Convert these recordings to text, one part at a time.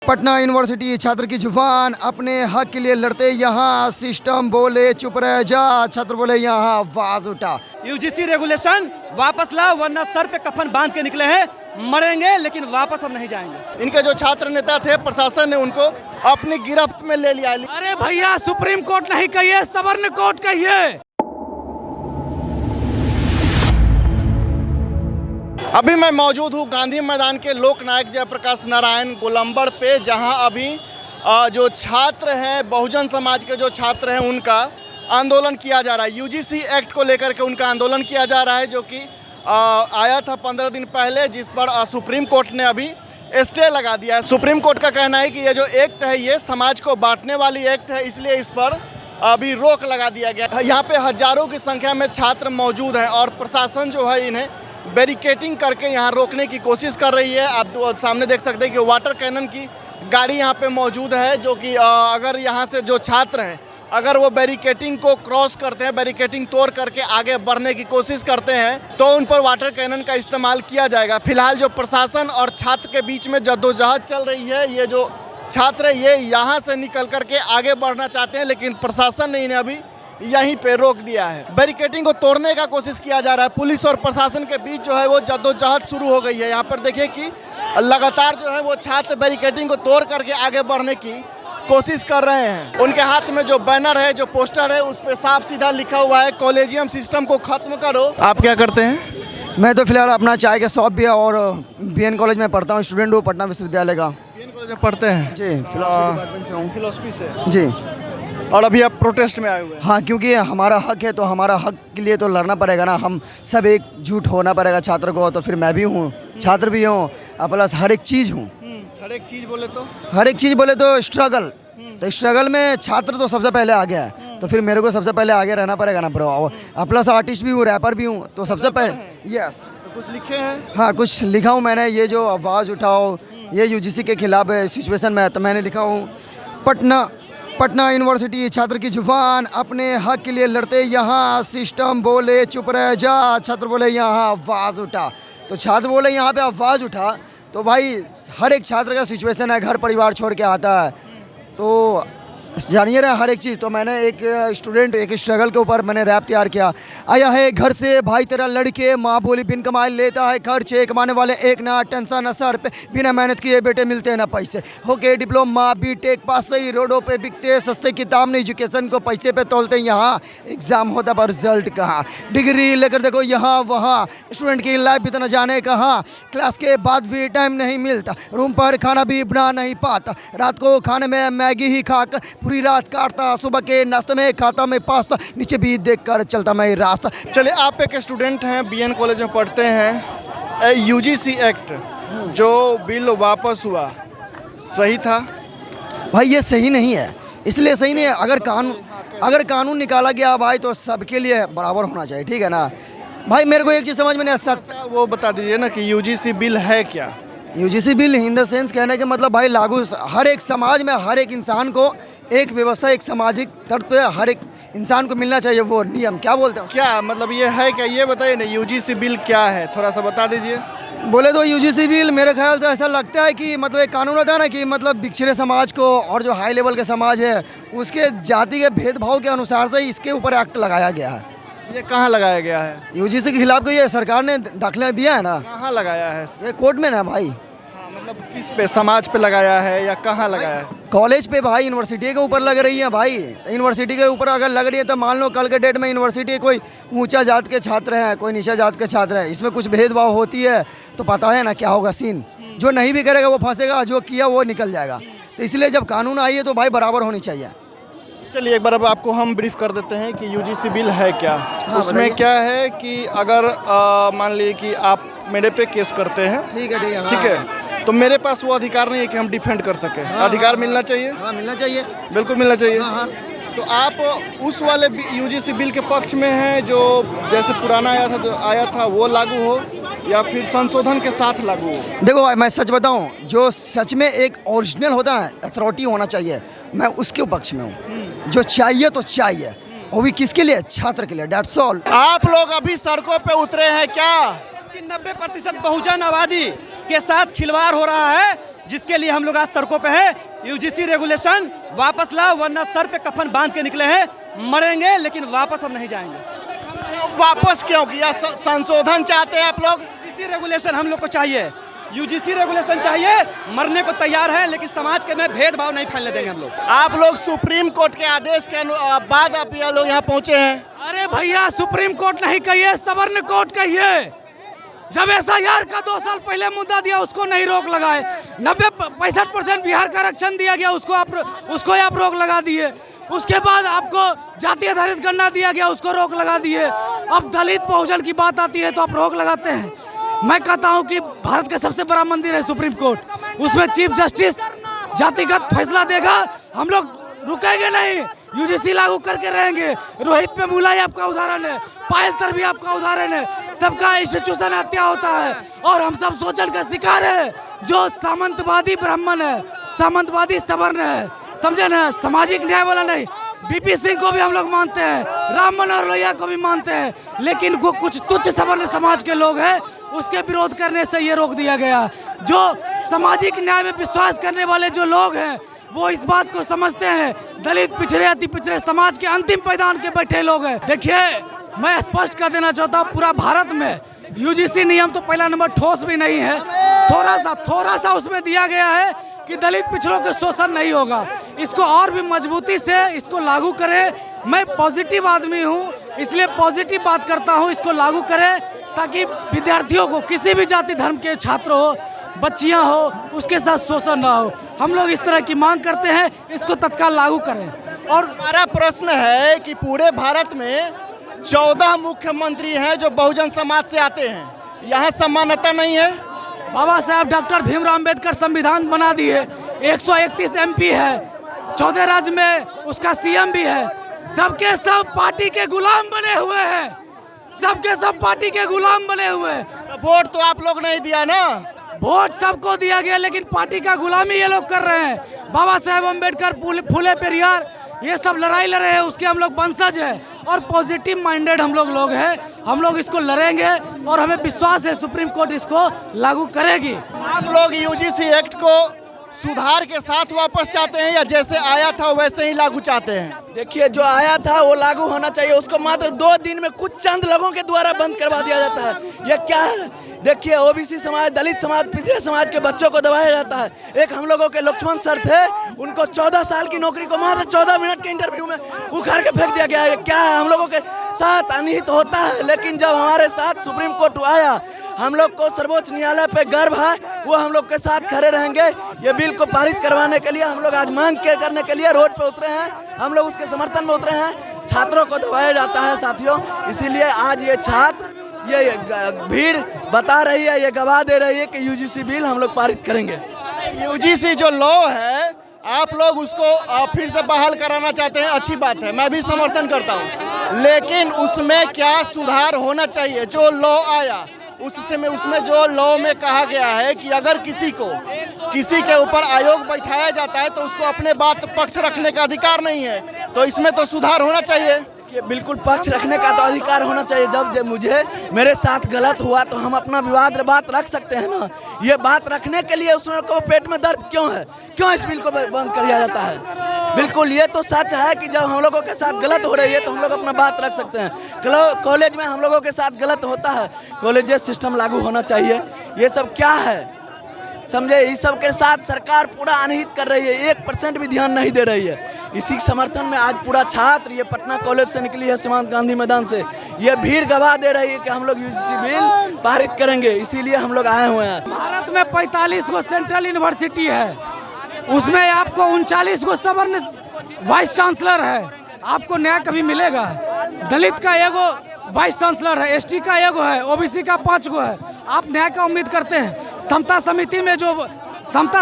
Patna university छात्र की जुबान अपने हक के लिए लड़ते यहाँ सिस्टम बोले चुप रह जा, छात्र बोले यहाँ आवाज उठा। यूजीसी रेगुलेशन वापस ला वरना सर पे कफन बांध के निकले हैं, मरेंगे लेकिन वापस हम नहीं जाएंगे। इनके जो छात्र नेता थे प्रशासन ने उनको अपनी गिरफ्त में ले लिया। अरे भैया सुप्रीम कोर्ट नहीं कहिए, सवर्ण कोर्ट कहिए। अभी मैं मौजूद हूँ गांधी मैदान के लोकनायक जयप्रकाश नारायण गोलंबर पे, जहां अभी जो छात्र हैं, बहुजन समाज के जो छात्र हैं, उनका आंदोलन किया जा रहा है। यूजीसी एक्ट को लेकर के उनका आंदोलन किया जा रहा है, जो कि आया था 15 दिन पहले, जिस पर सुप्रीम कोर्ट ने अभी स्टे लगा दिया है। सुप्रीम कोर्ट का कहना है कि ये जो एक्ट है ये समाज को बांटने वाली एक्ट है, इसलिए इस पर अभी रोक लगा दिया गया। यहाँ पे हजारों की संख्या में छात्र मौजूद हैं और प्रशासन जो है इन्हें बैरिकेटिंग करके यहाँ रोकने की कोशिश कर रही है। आप सामने देख सकते हैं कि वाटर कैनन की गाड़ी यहाँ पे मौजूद है, जो कि अगर यहाँ से जो छात्र हैं अगर वो बैरिकेटिंग को क्रॉस करते हैं, बैरिकेटिंग तोड़ करके आगे बढ़ने की कोशिश करते हैं तो उन पर वाटर कैनन का इस्तेमाल किया जाएगा। फिलहाल जो प्रशासन और छात्र के बीच में जद्दोजहद चल रही है, ये जो छात्र है ये यहाँ से निकल करके आगे बढ़ना चाहते हैं, लेकिन प्रशासन ने इन्हें अभी यहीं पे रोक दिया है। बैरिकेटिंग को तोड़ने का कोशिश किया जा रहा है। पुलिस और प्रशासन के बीच जो है वो जद्दोजहद शुरू हो गई है। यहाँ पर देखिए कि लगातार जो है वो छात्र बैरिकेटिंग को तोड़ करके आगे बढ़ने की कोशिश कर रहे हैं। उनके हाथ में जो बैनर है, जो पोस्टर है, उस पर साफ सीधा लिखा हुआ है कॉलेजियम सिस्टम को खत्म करो। आप क्या करते हैं? मैं तो फिलहाल अपना चाय का शॉप भी है और बीएन कॉलेज में पढ़ता हूँ, स्टूडेंट हूँ पटना विश्वविद्यालय का। बीएन कॉलेज में पढ़ते हैं जी, फिलॉसफी डिपार्टमेंट से हूँ। फिलॉसफी से जी। और अभी आप प्रोटेस्ट में आए हुए हैं? हाँ, क्योंकि हमारा हक है तो हमारा हक के लिए तो लड़ना पड़ेगा ना। हम सब एकजुट होना पड़ेगा छात्र को। तो फिर मैं भी हूँ, छात्र भी हूँ, प्लस हर एक चीज़ हूँ। हर एक चीज़ बोले तो? हर एक चीज़ बोले तो स्ट्रगल, तो स्ट्रगल में छात्र तो सबसे पहले आगे है, तो फिर मेरे को सबसे पहले आगे रहना पड़ेगा ना ब्रो। प्लस आर्टिस्ट भी हूँ, रैपर भी हूँ, तो सबसे पहले यस। तो कुछ लिखे हैं? हाँ, कुछ लिखा हूँ मैंने। ये जो आवाज़ उठाओ, ये यूजीसी के खिलाफ सिचुएशन में है, तो मैंने लिखा हूँ पटना यूनिवर्सिटी छात्र की जुबान अपने हक के लिए लड़ते यहाँ सिस्टम बोले चुप रह जा, छात्र बोले यहाँ आवाज़ उठा। तो छात्र बोले यहाँ पे आवाज़ उठा, तो भाई हर एक छात्र का सिचुएशन है, घर परिवार छोड़ के आता है, तो जानिए रहे हर एक चीज़। तो मैंने एक स्टूडेंट एक स्ट्रगल के ऊपर मैंने रैप तैयार किया। आया है घर से भाई तेरा लड़के, माँ बोली बिन कमाए लेता है खर्चे, कमाने वाले एक ना टेंशन ना सर पे, बिना मेहनत किए बेटे मिलते ना पैसे। होके डिप्लोमा बीटेक पास सही, रोडों पे बिकते सस्ते किताब नहीं, एजुकेशन को पैसे पे तोलते यहाँ, एग्ज़ाम होता पर रिजल्ट कहाँ, डिग्री लेकर देखो यहाँ वहाँ, स्टूडेंट की लाइफ भी तो न जाने कहाँ, क्लास के बाद भी टाइम नहीं मिलता, रूम पर खाना भी बना नहीं पाता, रात को खाने में मैगी ही खाकर पूरी रात काटता, सुबह के नाश्ते में खाता मैं पास्ता, नीचे भी देखकर चलता मैं रास्ता। चलिए, आप एक स्टूडेंट हैं, बीएन कॉलेज में पढ़ते हैं। यूजीसी एक्ट जो बिल वापस हुआ सही था? भाई ये सही नहीं है, इसलिए सही नहीं है। अगर कानून निकाला गया भाई तो सबके लिए बराबर होना चाहिए, ठीक है ना भाई। मेरे को एक चीज़ समझ में नहीं आता, वो बता दीजिए ना कि यूजीसी बिल है क्या? UGC bill in the sense कहने के मतलब भाई लागू हर एक समाज में हर एक इंसान को एक व्यवस्था, एक सामाजिक तत्व हर एक इंसान को मिलना चाहिए, वो नियम। क्या बोलते हो? क्या मतलब ये है क्या, ये बताइए ना, यूजीसी बिल क्या है, थोड़ा सा बता दीजिए। बोले तो यूजीसी बिल मेरे ख्याल से ऐसा लगता है कि मतलब एक कानून होता है ना कि मतलब पिछड़े समाज को और जो हाई लेवल के समाज है उसके जाति के भेदभाव के अनुसार से इसके ऊपर एक्ट लगाया गया है। ये कहाँ लगाया गया है? यूजीसी के खिलाफ को ये सरकार ने दाखिला दिया है ना। कहाँ लगाया है? ये कोर्ट में ना भाई। मतलब किस पे, समाज पे लगाया है या कहाँ लगाया है? कॉलेज पे भाई, यूनिवर्सिटी के ऊपर लग रही है भाई। तो यूनिवर्सिटी के ऊपर अगर लग रही है तो मान लो कल के डेट में यूनिवर्सिटी कोई ऊंचा जात के छात्र हैं, कोई नीचा जात के छात्र हैं, इसमें कुछ भेदभाव होती है तो पता है ना क्या होगा सीन। जो नहीं भी करेगा वो फंसेगा, जो किया वो निकल जाएगा। तो इसलिए जब कानून आई है तो भाई बराबर होनी चाहिए। चलिए एक बार अब आपको हम ब्रीफ कर देते हैं कि यूजीसी बिल है क्या। हाँ, उसमें क्या है कि अगर मान लीजिए कि आप मेरे पे केस करते हैं, ठीक है, ठीक है, तो मेरे पास वो अधिकार नहीं है कि हम डिफेंड कर सके। अधिकार मिलना चाहिए। हाँ, मिलना चाहिए, बिल्कुल मिलना चाहिए। हाँ। तो आप उस वाले यूजीसी बिल के पक्ष में हैं जो जैसे पुराना आया था वो लागू हो, या फिर संशोधन के साथ लागू हो? देखो भाई मैं सच बताऊं, जो सच में एक ओरिजिनल होता है अथॉरिटी होना चाहिए, मैं उसके पक्ष में हूँ। जो चाहिए तो चाहिए, वो भी किसके लिए? छात्र के लिए, डेट्स ऑल। आप लोग अभी सड़कों पे उतरे हैं क्या? इसकी 90% बहुजन आबादी के साथ खिलवाड़ हो रहा है, जिसके लिए हम लोग आज सड़कों पे हैं। यूजीसी रेगुलेशन वापस लाओ वरना सर पे कफन बांध के निकले हैं। मरेंगे लेकिन वापस हम नहीं जाएंगे। वापस क्यों किया? संशोधन चाहते हैं आप लोग? यूजीसी रेगुलेशन हम लोग को चाहिए, यूजीसी रेगुलेशन चाहिए। मरने को तैयार है लेकिन समाज के में भेदभाव नहीं फैलने देंगे हम लोग। आप लोग सुप्रीम कोर्ट के आदेश के बाद आप ये लोग यहाँ पहुँचे हैं। अरे भैया, सुप्रीम कोर्ट नहीं कहिए, सवर्ण कोर्ट कहिए। जब SIR का 2 साल पहले मुद्दा दिया उसको नहीं रोक लगाए, 65% बिहार का आरक्षण दिया गया उसको आप रोक लगा दिए। उसके बाद आपको जाति आधारित गणना दिया गया उसको रोक लगा दिए। अब दलित बहुजन की बात आती है तो आप रोक लगाते हैं। मैं कहता हूं कि भारत का सबसे बड़ा मंदिर है सुप्रीम कोर्ट, उसमें चीफ जस्टिस जातिगत फैसला देगा। हम लोग रुकेंगे नहीं, यूजीसी लागू करके रहेंगे। रोहित पे मुलाई आपका उदाहरण है, पायल तर भी आपका उदाहरण है। सबका इंस्टीट्यूशन हत्या होता है और हम सब शोषण का शिकार है। जो सामंतवादी ब्राह्मण है, सामंतवादी सवर्ण है, समझे ना, सामाजिक न्याय वाला नहीं। BP सिंह को भी हम लोग मानते हैं, राम मनोहर लोहिया को भी मानते हैं, लेकिन वो कुछ तुच्छ सवर्ण समाज के लोग हैं, उसके विरोध करने से ये रोक दिया गया। जो सामाजिक न्याय में विश्वास करने वाले जो लोग हैं वो इस बात को समझते हैं, दलित पिछड़े अति पिछड़े समाज के अंतिम पायदान के बैठे लोग हैं। देखिए, मैं स्पष्ट कर देना चाहता हूँ, पूरा भारत में यूजीसी नियम तो पहला नंबर ठोस भी नहीं है। थोड़ा सा उसमें दिया गया है कि दलित पिछड़ों के शोषण नहीं होगा। इसको और भी मजबूती से इसको लागू करें। मैं पॉजिटिव आदमी हूँ, इसलिए पॉजिटिव बात करता हूँ। इसको लागू करें ताकि विद्यार्थियों को, किसी भी जाति धर्म के छात्र हो, बच्चियाँ हो, उसके साथ शोषण ना हो। हम लोग इस तरह की मांग करते हैं, इसको तत्काल लागू करें। और हमारा प्रश्न है कि पूरे भारत में 14 मुख्यमंत्री हैं जो बहुजन समाज से आते हैं, यहाँ समानता नहीं है। बाबा साहब डॉक्टर भीमराव अम्बेडकर संविधान बना दिए, 131 MP है, 14 राज्य में उसका CM भी है। सबके सब पार्टी के गुलाम बने हुए हैं, सबके सब पार्टी के गुलाम बने हुए हैं। वोट तो आप लोग नहीं दिया ना? वोट सबको दिया गया लेकिन पार्टी का गुलामी ये लोग कर रहे हैं। बाबा साहेब अम्बेडकर, फूले पेरियार, ये सब लड़ाई लड़े हैं, उसके हम लोग वंशज हैं और पॉजिटिव माइंडेड हम लोग हैं। हम लोग इसको लड़ेंगे और हमें विश्वास है सुप्रीम कोर्ट इसको लागू करेगी। आप लोग यूजीसी एक्ट को सुधार के साथ वापस चाहते हैं या जैसे आया था वैसे ही लागू चाहते हैं? देखिए, जो आया था वो लागू होना चाहिए। उसको मात्र 2 दिन में कुछ चंद लोगों के द्वारा बंद करवा दिया जाता है। ये क्या है? देखिए, OBC समाज, दलित समाज, पिछड़े समाज के बच्चों को दबाया जाता है। एक हम लोगों के लक्ष्मण सर थे, उनको 14 साल की नौकरी को मात्र 14 मिनट के इंटरव्यू में उखाड़ के फेंक दिया गया है। क्या है? हम लोगों के साथ अनिहित होता है, लेकिन जब हमारे साथ सुप्रीम कोर्ट आया, हम लोग को सर्वोच्च न्यायालय पे गर्व है, वो हम लोग के साथ खड़े रहेंगे। ये बिल को पारित करवाने के लिए हम लोग आज मांग करने के लिए रोड पे उतरे हैं, हम लोग उसके समर्थन में उतरे हैं। छात्रों को दबाया जाता है साथियों, इसीलिए आज ये छात्र, ये भीड़ बता रही है, ये गवाह दे रही है कि यूजीसी बिल हम लोग पारित करेंगे। यूजीसी जो लॉ है, आप लोग उसको फिर से बहाल कराना चाहते हैं, अच्छी बात है, मैं भी समर्थन करता हूँ, लेकिन उसमें क्या सुधार होना चाहिए? जो लॉ आया उसमें जो लॉ में कहा गया है कि अगर किसी के ऊपर आयोग बैठाया जाता है तो उसको अपने बात पक्ष रखने का अधिकार नहीं है, तो इसमें तो सुधार होना चाहिए। ये बिल्कुल पक्ष रखने का तो अधिकार होना चाहिए। जब मुझे मेरे साथ गलत हुआ तो हम अपना विवाद बात रख सकते हैं ना। ये बात रखने के लिए उसमें को पेट में दर्द क्यों है? क्यों इस बिल को बंद कर दिया जाता है? बिल्कुल, ये तो सच है कि जब हम लोगों के साथ गलत हो रही है तो हम लोग अपना बात रख सकते हैं। कॉलेज में हम लोगों के साथ गलत होता है, कॉलेज सिस्टम लागू होना चाहिए। ये सब क्या है, समझे? इस सब के साथ सरकार पूरा अनहित कर रही है, 1% भी ध्यान नहीं दे रही है। इसी समर्थन में आज पूरा छात्र ये पटना कॉलेज से निकली है, सीमांत गांधी मैदान से, ये भीड़ गवाह दे रही है कि हम लोग यूजीसी बिल पारित करेंगे, इसीलिए हम लोग आए हुए हैं। भारत में 45 गो सेंट्रल यूनिवर्सिटी है, उसमें आपको 39 गो सवर्ण वाइस चांसलर है। आपको न्याय कभी मिलेगा? दलित का एगो वाइस चांसलर है, ST का एगो है, OBC का 5 गो है। आप न्याय का उम्मीद करते हैं? समता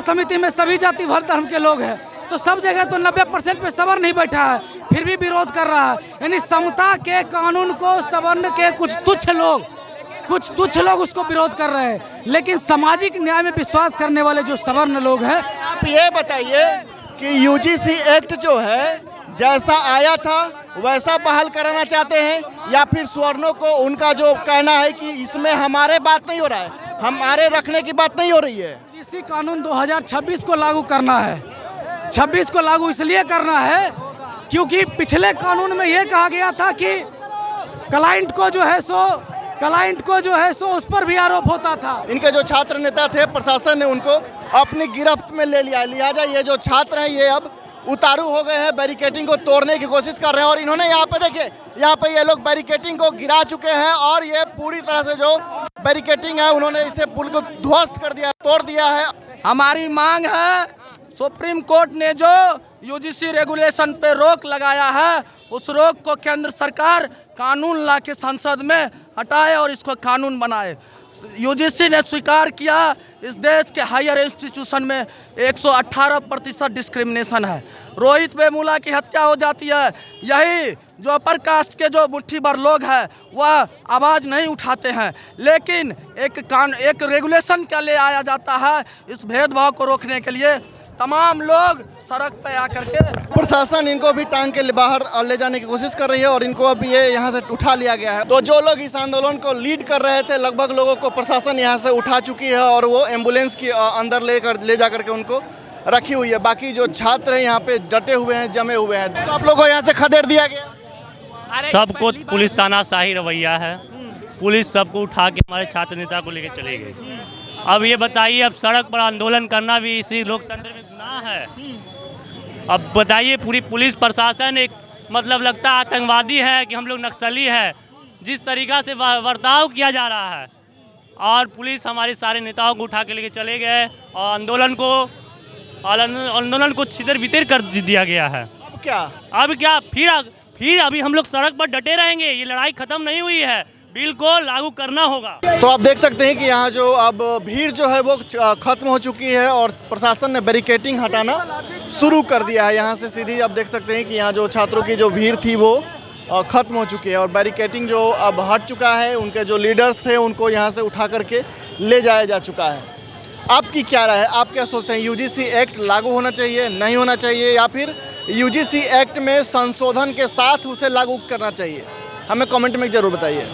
समिति में सभी जाति भर धर्म के लोग हैं, तो सब जगह तो 90% पे सवर्ण नहीं बैठा है, फिर भी विरोध कर रहा है। यानी समता के कानून को सवर्ण के कुछ तुच्छ लोग उसको विरोध कर रहे हैं, लेकिन सामाजिक न्याय में विश्वास करने वाले जो सवर्ण लोग हैं। आप ये बताइए कि यूजीसी एक्ट जो है जैसा आया था वैसा बहाल कराना चाहते हैं या फिर सवर्णों को उनका जो कहना है कि इसमें हमारे बात नहीं हो रहा है, हमारे रखने की बात नहीं हो रही है? यूजीसी कानून 2026 को लागू करना है। 26 को लागू इसलिए करना है क्योंकि पिछले कानून में ये कहा गया था कि क्लाइंट को जो है सो उस पर भी आरोप होता था। इनके जो छात्र नेता थे, प्रशासन ने उनको अपनी गिरफ्त में ले लिया। लिहाजा ये जो छात्र हैं ये अब उतारू हो गए हैं, बैरिकेटिंग को तोड़ने की कोशिश कर रहे हैं। और इन्होंने यहाँ पे देखिए, यहाँ पे ये लोग बैरिकेटिंग को गिरा चुके हैं और ये पूरी तरह से जो बैरिकेटिंग है उन्होंने इसे पुल को ध्वस्त कर दिया, तोड़ दिया है। हमारी मांग है, सुप्रीम कोर्ट ने जो यूजीसी रेगुलेशन पे रोक लगाया है, उस रोक को केंद्र सरकार कानून ला के संसद में हटाए और इसको कानून बनाए। यूजीसी ने स्वीकार किया इस देश के हायर इंस्टीट्यूशन में 118% डिस्क्रिमिनेशन है। रोहित वेमुला की हत्या हो जाती है, यही जो अपर कास्ट के जो मुट्ठी भर लोग हैं वह आवाज़ नहीं उठाते हैं, लेकिन एक रेगुलेशन क्या ले आया जाता है इस भेदभाव को रोकने के लिए। तमाम लोग सड़क पे आकर के, प्रशासन इनको भी टांग के बाहर ले जाने की कोशिश कर रही है और इनको अभी ये यहाँ से उठा लिया गया है। तो जो लोग इस आंदोलन को लीड कर रहे थे, लगभग लोगों को प्रशासन यहाँ से उठा चुकी है और वो एम्बुलेंस की अंदर ले जा करके उनको रखी हुई है। बाकी जो छात्र हैं यहाँ पे डटे हुए हैं, जमे हुए हैं। तो आप लोगों को यहाँ से खदेड़ दिया गया। सबको पुलिस तानाशाही रवैया है, पुलिस सबको उठा के हमारे छात्र नेता को लेकर चली गई। अब ये बताइए, अब सड़क पर आंदोलन करना भी इसी लोकतंत्र में गुनाह है। अब बताइए, पूरी पुलिस प्रशासन एक मतलब लगता है आतंकवादी है कि हम लोग नक्सली है। जिस तरीक़ा से बर्ताव किया जा रहा है और पुलिस हमारे सारे नेताओं को उठा के लेके चले गए और आंदोलन को छितर बितर कर दिया गया है। अब क्या फिर अभी हम लोग सड़क पर डटे रहेंगे। ये लड़ाई खत्म नहीं हुई है, बिल को लागू करना होगा। तो आप देख सकते हैं कि यहाँ जो अब भीड़ जो है वो खत्म हो चुकी है और प्रशासन ने बैरिकेटिंग हटाना शुरू कर दिया है। यहाँ से सीधी आप देख सकते हैं कि यहाँ जो छात्रों की जो भीड़ थी वो खत्म हो चुकी है और बैरिकेटिंग जो अब हट चुका है। उनके जो लीडर्स थे उनको यहाँ से उठा करके ले जाया जा चुका है। आपकी क्या राय है? आप क्या सोचते हैं, यूजीसी एक्ट लागू होना चाहिए, नहीं होना चाहिए, या फिर यूजीसी एक्ट में संशोधन के साथ उसे लागू करना चाहिए? हमें कमेंट में ज़रूर बताइए।